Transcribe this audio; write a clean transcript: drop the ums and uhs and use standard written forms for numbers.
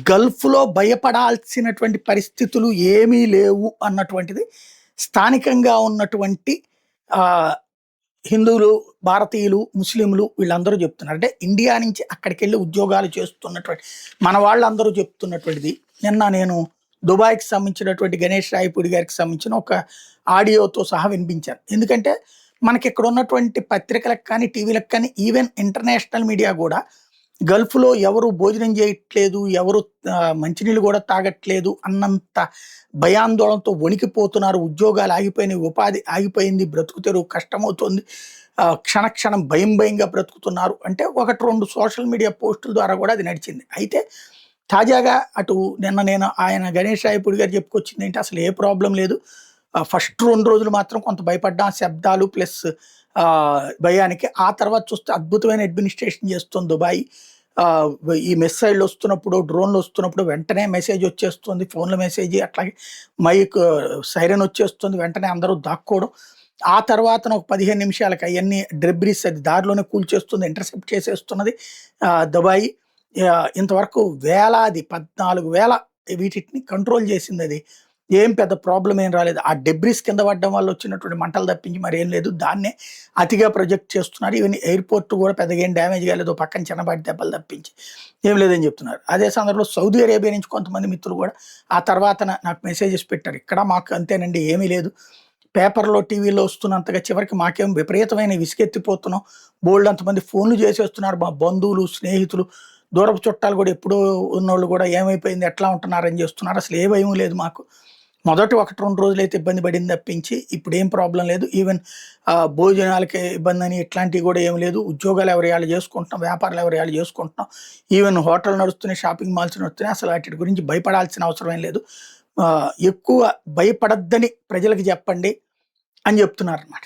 గల్ఫ్‌లో భయపడాల్సినటువంటి పరిస్థితులు ఏమీ లేవు అన్నటువంటిది స్థానికంగా ఉన్నటువంటి ఆహ్, హిందువులు, భారతీయులు, ముస్లింలు వీళ్ళందరూ చెప్తున్నారు. అంటే ఇండియా నుంచి అక్కడికెళ్ళి ఉద్యోగాలు చేస్తున్నటువంటి మన వాళ్ళందరూ చెప్తున్నటువంటిది. నిన్న నేను దుబాయ్‌కి సంబంధించినటువంటి గణేష్ రాయపూడి గారికి సంబంధించిన ఒక ఆడియోతో సహా వినిపించాను. ఎందుకంటే మనకిక్కడ ఉన్నటువంటి పత్రికలకు కానీ, టీవీలకు కానీ ఈవెన్ ఇంటర్నేషనల్ మీడియా గూడా గల్ఫ్‌లో ఎవరు భోజనం చేయట్లేదు, ఎవరు మంచినీళ్ళు గూడా తాగట్లేదు అన్నంత భయాందోళనతో వణికిపోతున్నారు. ఉద్యోగాలు ఆగిపోయినాయి, ఉపాధి ఆగిపోయింది, బ్రతుకు తెరువు కష్టమవుతోంది. క్షణ క్షణం భయం భయంగా బ్రతుకుతున్నారు. అంటే 1, 2 సోషల్ మీడియా పోస్టుల ద్వారా గూడా అది నడిచింది. అయితే తాజాగా అటు నిన్న నేను ఆయన గణేష్ రాయపూడి గారు చెప్పుకొచ్చిందేంటి అసలు ఏ ప్రాబ్లమ్ లేదు. ఫస్ట్ 2 రోజులు మాత్రం కొంత భయపడ్డాం. శబ్దాలు ప్లస్ భయానికి. ఆ తర్వాత చూస్తే అద్భుతమైన అడ్మినిస్ట్రేషన్ చేస్తుంది దుబాయ్. ఆహ్, ఈ మిస్సైల్‌లు వస్తున్నప్పుడు, డ్రోన్‌లు వస్తున్నప్పుడు వెంటనే మెసేజ్ వచ్చేస్తుంది. ఫోన్‌లో మెసేజ్ అట్లాగే మైక్ సైరన్ వచ్చేస్తుంది. వెంటనే అందరూ దాక్కోవడం. ఆ తర్వాతన ఒక 15 నిమిషాలకి అయన్నీ డెబ్రిస్ అది దారిలోనే కూల్చేస్తుంది. Intercept చేసేస్తున్నది Dubai. ఇంతవరకు వేలాది 14,000 వీటిని కంట్రోల్ చేసిందది. ఏం పెద్ద ప్రాబ్లమ్ ఏం రాలేదు. ఆ డెబ్రిస్ కింద పడడం వల్ల వచ్చినటువంటి మంటలు తప్పించి మరేం లేదు. దాన్నే అతిగా ప్రొజెక్ట్ చేస్తున్నారు. ఈవెన్ ఎయిర్‌పోర్ట్ కూడా పెద్దగా ఏం డ్యామేజ్ కాలేదు. పక్కన చిన్నపాటి దెబ్బలు తప్పించి. ఏం లేదని చెప్తున్నారు. అదే సందర్భంలో సౌదీ అరేబియా నుంచి కొంతమంది మిత్రులు కూడా ఆ తర్వాతన నాకు మెసేజెస్ పెట్టారు. ఇక్కడ మాకు అంతేనండి ఏమీ లేదు. పేపర్‌లో, టీవీలో వస్తున్నంతగా చివరికి మాకేం విపరీతమైన విసుగెత్తిపోతున్నాం. బోలెడంతమంది ఫోన్‌లు చేసేస్తున్నారు. మా బంధువులు, స్నేహితులు, దూరపు చుట్టాలు కూడా ఎప్పుడో ఉన్నోళ్ళు కూడా ఏమైపోయింది, ఎట్లా ఉంటున్నారని చేస్తున్నారు. అసలు ఏ భయం లేదు మాకు. మొదటి 1, 2 రోజులైతే ఇబ్బంది పడింది తప్పించి ఇప్పుడేం ప్రాబ్లమ్ లేదు. ఈవెన్ భోజనాలకి ఇబ్బందని ఇట్లాంటివి కూడా ఏమి లేదు. ఉద్యోగాలు ఎవరి ఆళ్ళు చేసుకుంటున్నాం. వ్యాపారాలు ఎవరి ఆళ్ళు చేసుకుంటున్నాం. ఈవెన్ హోటల్ నడుస్తున్నాయి, షాపింగ్ మాల్స్ నడుస్తున్నాయి. అసలు వాటి గురించి భయపడాల్సిన అవసరం ఏం లేదు. ఎక్కువ భయపడొద్దని ప్రజలకు చెప్పండి అని చెప్తున్నారనమాట.